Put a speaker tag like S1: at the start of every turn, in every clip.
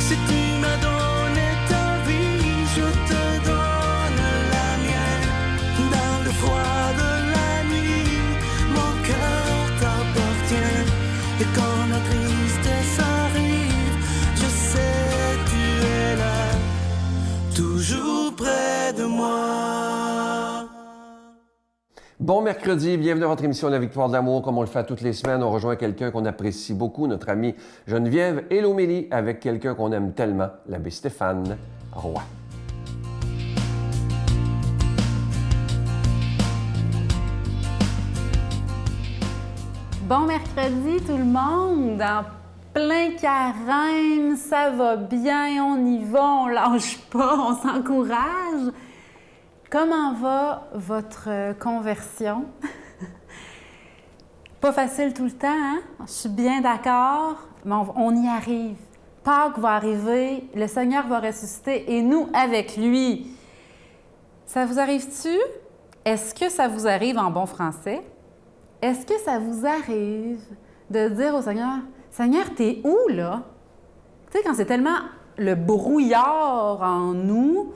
S1: Si tu m'as donné ta vie, je te donne la mienne. Dans le froid de la nuit, mon cœur t'appartient. Et quand la tristesse arrive, je sais tu es là, toujours près de moi.
S2: Bon mercredi, bienvenue à votre émission La Victoire de l'amour. Comme on le fait toutes les semaines, on rejoint quelqu'un qu'on apprécie beaucoup, notre amie Geneviève et Lomélie, avec quelqu'un qu'on aime tellement, l'abbé Stéphane Roy.
S3: Bon mercredi tout le monde, en plein carême, ça va bien, on y va, on lâche pas, on s'encourage. Comment va votre conversion? Pas facile tout le temps, hein? Je suis bien d'accord, mais on y arrive. Pâques va arriver, le Seigneur va ressusciter et nous avec lui. Ça vous arrive-tu? Est-ce que ça vous arrive en bon français? Est-ce que ça vous arrive de dire au Seigneur, « Seigneur, t'es où, là? » Tu sais, quand c'est tellement le brouillard en nous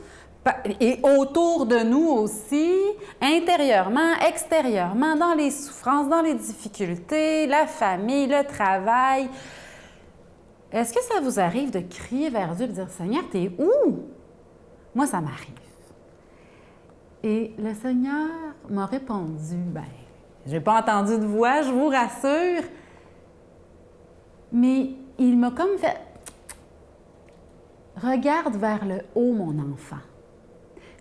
S3: et autour de nous aussi, intérieurement, extérieurement, dans les souffrances, dans les difficultés, la famille, le travail. Est-ce que ça vous arrive de crier vers Dieu et de dire, « Seigneur, t'es où? » Moi, ça m'arrive. Et le Seigneur m'a répondu, « Ben, je n'ai pas entendu de voix, je vous rassure. » Mais il m'a comme fait « Regarde vers le haut, mon enfant. »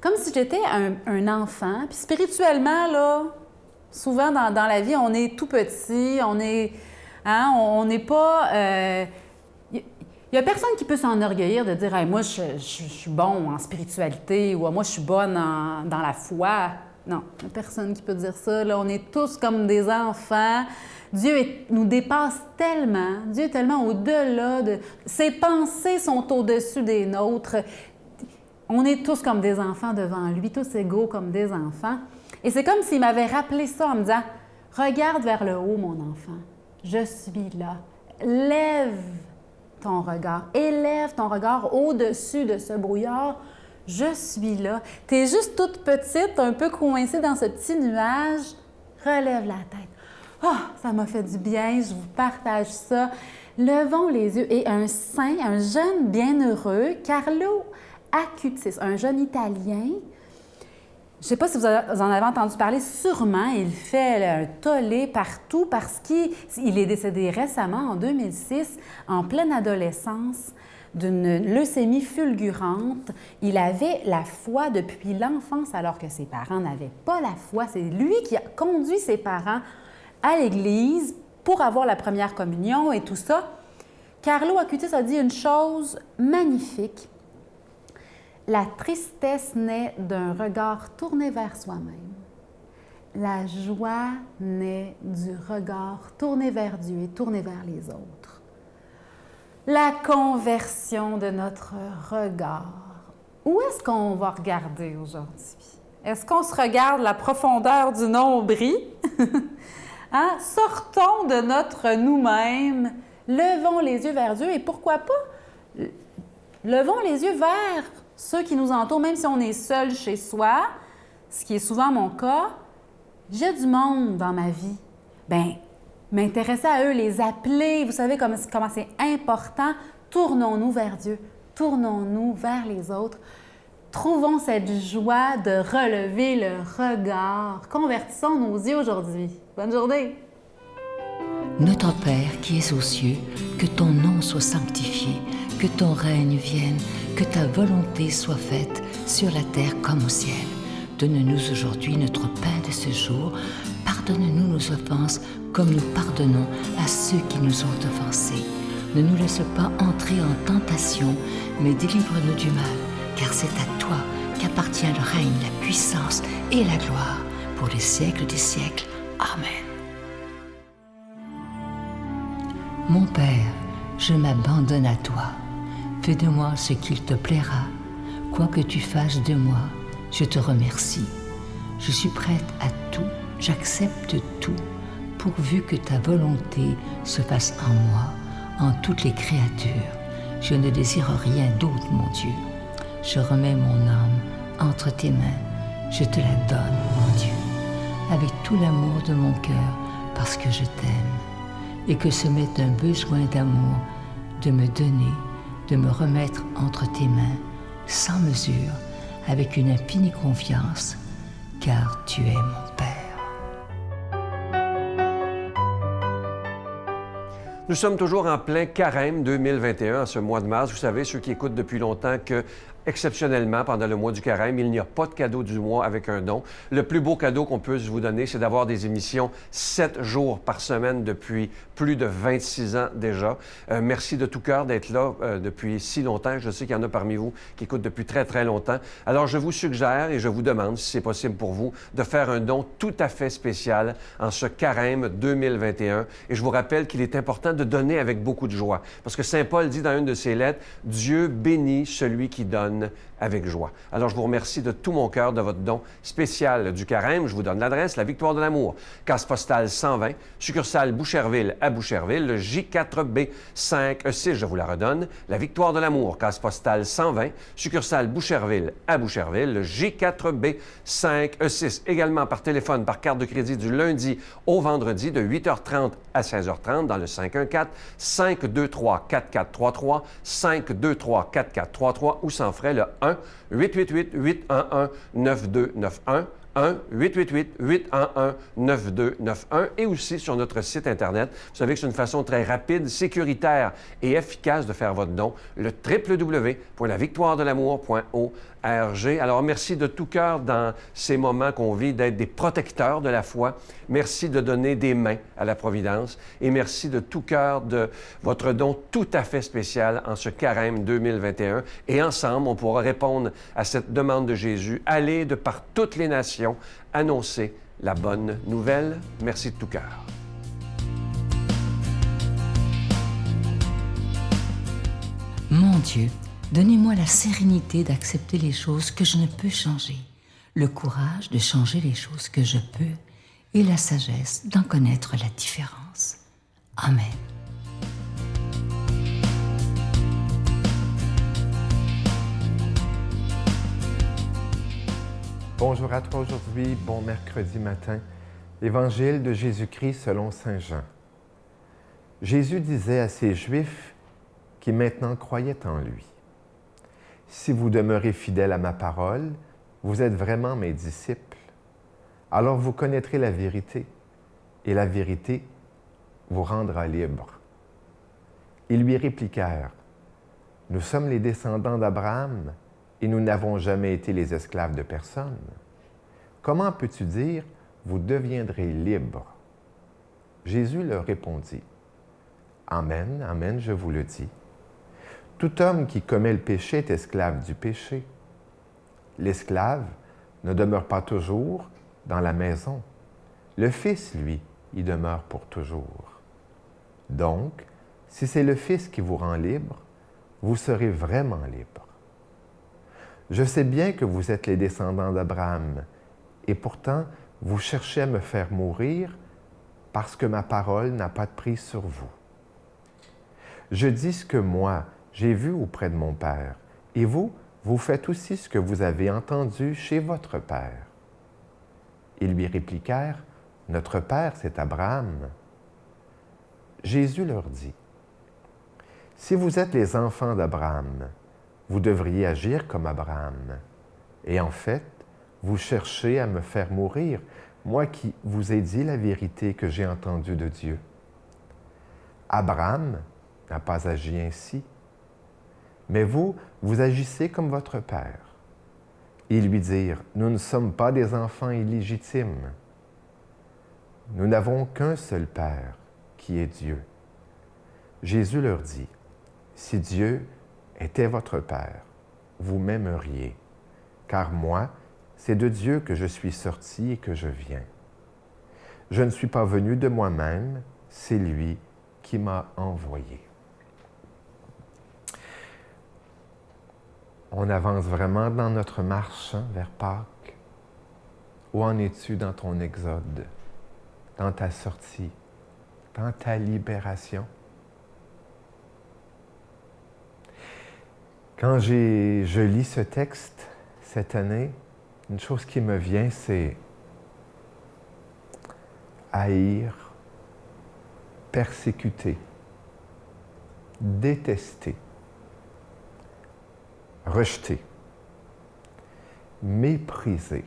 S3: Comme si j'étais un enfant. Puis spirituellement, là, souvent dans la vie, on est tout petit, on n'est pas... Il n'y a personne qui peut s'enorgueillir de dire hey, « Moi, je suis bon en spiritualité » ou « Moi, je suis bonne dans la foi ». Non, il n'y a personne qui peut dire ça. Là, on est tous comme des enfants. Dieu nous dépasse tellement. Dieu est tellement au-delà de... Ses pensées sont au-dessus des nôtres. On est tous comme des enfants devant lui, tous égaux comme des enfants. Et c'est comme s'il m'avait rappelé ça en me disant « Regarde vers le haut, mon enfant. Je suis là. Lève ton regard. Élève ton regard au-dessus de ce brouillard. Je suis là. Tu es juste toute petite, un peu coincée dans ce petit nuage. Relève la tête. Ah, ça m'a fait du bien, je vous partage ça. Levons les yeux. Et un saint, un jeune bienheureux, Carlo Acutis, un jeune Italien, je ne sais pas si vous en avez entendu parler, sûrement, il fait un tollé partout parce qu'il est décédé récemment, en 2006, en pleine adolescence, d'une leucémie fulgurante. Il avait la foi depuis l'enfance alors que ses parents n'avaient pas la foi. C'est lui qui a conduit ses parents à l'église pour avoir la première communion et tout ça. Carlo Acutis a dit une chose magnifique. La tristesse naît d'un regard tourné vers soi-même. La joie naît du regard tourné vers Dieu et tourné vers les autres. La conversion de notre regard. Où est-ce qu'on va regarder aujourd'hui? Est-ce qu'on se regarde la profondeur du nombril? Hein? Sortons de notre nous-mêmes, levons les yeux vers Dieu et pourquoi pas? Levons les yeux vers ceux qui nous entourent, même si on est seul chez soi, ce qui est souvent mon cas. J'ai du monde dans ma vie. Bien, m'intéresser à eux, les appeler, vous savez comment c'est important. Tournons-nous vers Dieu, tournons-nous vers les autres. Trouvons cette joie de relever le regard. Convertissons nos yeux aujourd'hui. Bonne journée!
S4: Notre Père qui es aux cieux, que ton nom soit sanctifié, que ton règne vienne, que ta volonté soit faite sur la terre comme au ciel. Donne-nous aujourd'hui notre pain de ce jour. Pardonne-nous nos offenses comme nous pardonnons à ceux qui nous ont offensés. Ne nous laisse pas entrer en tentation, mais délivre-nous du mal, car c'est à toi qu'appartient le règne, la puissance et la gloire pour les siècles des siècles. Amen. Mon Père, je m'abandonne à toi. Fais de moi ce qu'il te plaira. Quoi que tu fasses de moi, je te remercie. Je suis prête à tout, j'accepte tout, pourvu que ta volonté se fasse en moi, en toutes les créatures. Je ne désire rien d'autre, mon Dieu. Je remets mon âme entre tes mains. Je te la donne, mon Dieu, avec tout l'amour de mon cœur, parce que je t'aime, et que ce m'est un besoin d'amour de me donner, de me remettre entre tes mains, sans mesure, avec une infinie confiance, car tu es mon Père.
S2: Nous sommes toujours en plein carême 2021, en ce mois de mars. Vous savez, ceux qui écoutent depuis longtemps que, exceptionnellement, pendant le mois du carême, il n'y a pas de cadeau du mois avec un don. Le plus beau cadeau qu'on puisse vous donner, c'est d'avoir des émissions 7 jours par semaine depuis plus de 26 ans déjà. Merci de tout cœur d'être là depuis si longtemps. Je sais qu'il y en a parmi vous qui écoutent depuis très, très longtemps. Alors, je vous suggère et je vous demande, si c'est possible pour vous, de faire un don tout à fait spécial en ce carême 2021. Et je vous rappelle qu'il est important de donner avec beaucoup de joie. Parce que Saint Paul dit dans une de ses lettres, « Dieu bénit celui qui donne avec joie. » Alors, je vous remercie de tout mon cœur de votre don spécial du carême. Je vous donne l'adresse, la Victoire de l'Amour, case postale 120, succursale Boucherville à Boucherville, le J4B 5E6, je vous la redonne, la Victoire de l'Amour, case postale 120, succursale Boucherville à Boucherville, le J4B 5E6. Également par téléphone, par carte de crédit du lundi au vendredi de 8h30 à 16h30 dans le 514-523-4433, 523-4433 ou sans frais le 1-888-811-9291, 1-888-811-9291 et aussi sur notre site Internet. Vous savez que c'est une façon très rapide, sécuritaire et efficace de faire votre don, le www.lavictoiredelamour.org. Alors, merci de tout cœur dans ces moments qu'on vit d'être des protecteurs de la foi. Merci de donner des mains à la Providence et merci de tout cœur de votre don tout à fait spécial en ce carême 2021. Et ensemble, on pourra répondre à cette demande de Jésus. Allez de par toutes les nations annoncer la bonne nouvelle. Merci de tout cœur.
S4: Mon Dieu, donnez-moi la sérénité d'accepter les choses que je ne peux changer, le courage de changer les choses que je peux et la sagesse d'en connaître la différence. Amen.
S5: Bonjour à toi aujourd'hui, bon mercredi matin. Évangile de Jésus-Christ selon Saint Jean. Jésus disait à ces Juifs qui maintenant croyaient en lui, « Si vous demeurez fidèles à ma parole, vous êtes vraiment mes disciples. Alors vous connaîtrez la vérité, et la vérité vous rendra libre. » Ils lui répliquèrent, « Nous sommes les descendants d'Abraham, et nous n'avons jamais été les esclaves de personne. Comment peux-tu dire, vous deviendrez libres? » Jésus leur répondit, « Amen, amen, je vous le dis. Tout homme qui commet le péché est esclave du péché. L'esclave ne demeure pas toujours dans la maison. Le Fils, lui, y demeure pour toujours. Donc, si c'est le Fils qui vous rend libre, vous serez vraiment libre. Je sais bien que vous êtes les descendants d'Abraham, et pourtant, vous cherchez à me faire mourir parce que ma parole n'a pas de prise sur vous. Je dis ce que moi, j'ai vu auprès de mon Père, et vous, vous faites aussi ce que vous avez entendu chez votre Père. Ils lui répliquèrent, « Notre Père, c'est Abraham. » Jésus leur dit, « Si vous êtes les enfants d'Abraham, vous devriez agir comme Abraham. Et en fait, vous cherchez à me faire mourir, moi qui vous ai dit la vérité que j'ai entendue de Dieu. Abraham n'a pas agi ainsi. Mais vous, vous agissez comme votre père. » Ils lui dirent, « Nous ne sommes pas des enfants illégitimes. Nous n'avons qu'un seul Père, qui est Dieu. » Jésus leur dit, « Si Dieu était votre Père, vous m'aimeriez, car moi, c'est de Dieu que je suis sorti et que je viens. Je ne suis pas venu de moi-même, c'est lui qui m'a envoyé. » On avance vraiment dans notre marche vers Pâques. Où en es-tu dans ton exode, dans ta sortie, dans ta libération? Quand je lis ce texte cette année, une chose qui me vient, c'est haïr, persécuter, détester, rejeter, mépriser,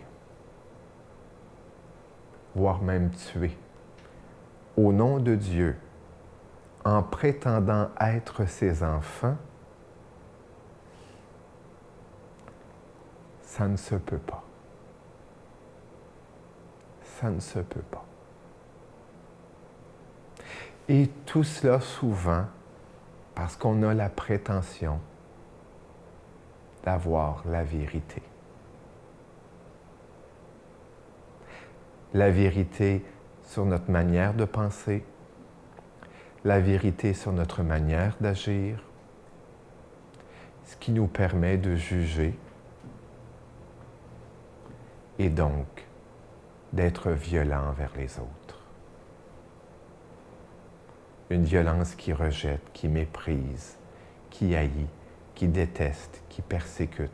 S5: voire même tuer, au nom de Dieu, en prétendant être ses enfants, ça ne se peut pas. Ça ne se peut pas. Et tout cela souvent parce qu'on a la prétention d'avoir la vérité. La vérité sur notre manière de penser, la vérité sur notre manière d'agir, ce qui nous permet de juger et donc d'être violent envers les autres. Une violence qui rejette, qui méprise, qui haït, qui déteste, qui persécute.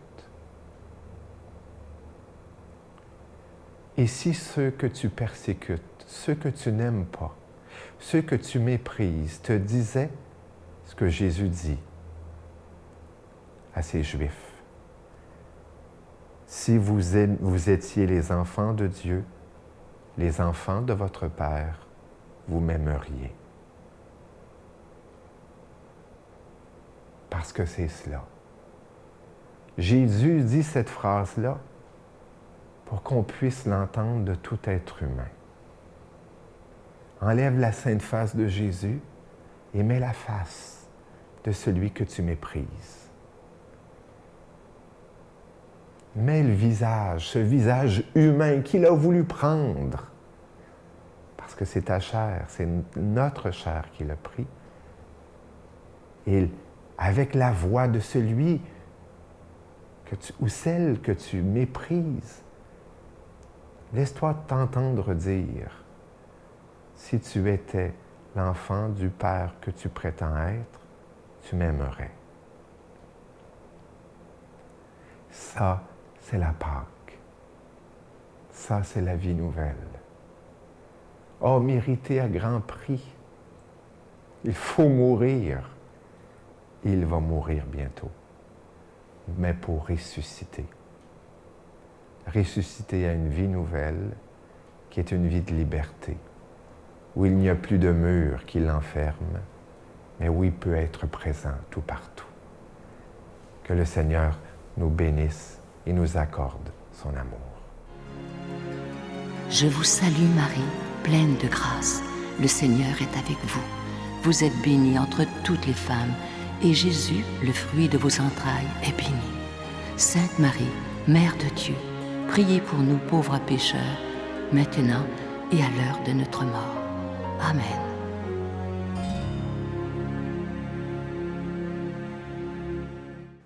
S5: Et si ceux que tu persécutes, ceux que tu n'aimes pas, ceux que tu méprises te disaient ce que Jésus dit à ces Juifs, si vous étiez les enfants de Dieu, les enfants de votre Père, vous m'aimeriez. Parce que c'est cela. Jésus dit cette phrase-là pour qu'on puisse l'entendre de tout être humain. Enlève la sainte face de Jésus et mets la face de celui que tu méprises. Mets le visage, ce visage humain qu'il a voulu prendre, parce que c'est ta chair, c'est notre chair qu'il a pris. Et avec la voix de celui ou celle que tu méprises, laisse-toi t'entendre dire, si tu étais l'enfant du Père que tu prétends être, tu m'aimerais. Ça, c'est la Pâque. Ça, c'est la vie nouvelle. Oh, mérité à grand prix. Il faut mourir. Il va mourir bientôt, mais pour ressusciter. Ressusciter à une vie nouvelle qui est une vie de liberté, où il n'y a plus de mur qui l'enferme, mais où il peut être présent tout partout. Que le Seigneur nous bénisse et nous accorde son amour.
S4: Je vous salue Marie, pleine de grâce. Le Seigneur est avec vous. Vous êtes bénie entre toutes les femmes, et Jésus, le fruit de vos entrailles, est béni. Sainte Marie, Mère de Dieu, priez pour nous pauvres pécheurs, maintenant et à l'heure de notre mort. Amen.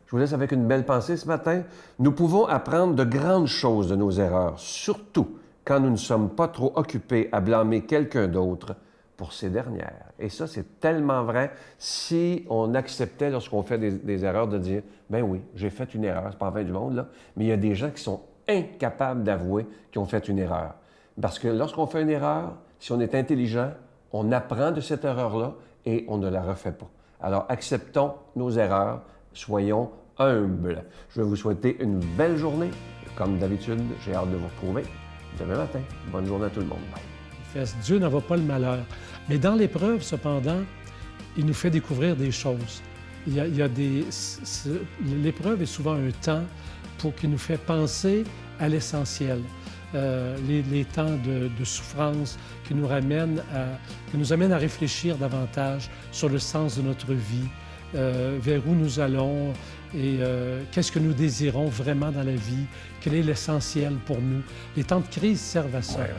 S2: Je vous laisse avec une belle pensée ce matin. Nous pouvons apprendre de grandes choses de nos erreurs, surtout quand nous ne sommes pas trop occupés à blâmer quelqu'un d'autre pour ces dernières. Et ça, c'est tellement vrai si on acceptait, lorsqu'on fait des erreurs, de dire « Ben oui, j'ai fait une erreur, c'est pas la fin du monde, là. » Mais il y a des gens qui sont incapables d'avouer qu'ils ont fait une erreur. Parce que lorsqu'on fait une erreur, si on est intelligent, on apprend de cette erreur-là et on ne la refait pas. Alors, acceptons nos erreurs, soyons humbles. Je vais vous souhaiter une belle journée. Comme d'habitude, j'ai hâte de vous retrouver demain matin. Bonne journée à tout le monde. Bye.
S6: Dieu n'en va pas le malheur. Mais dans l'épreuve, cependant, il nous fait découvrir des choses. L'épreuve est souvent un temps pour qu'il nous fait penser à l'essentiel. Les temps de souffrance qui nous amènent à réfléchir davantage sur le sens de notre vie, vers où nous allons et qu'est-ce que nous désirons vraiment dans la vie, quel est l'essentiel pour nous. Les temps de crise servent à ça. Ouais.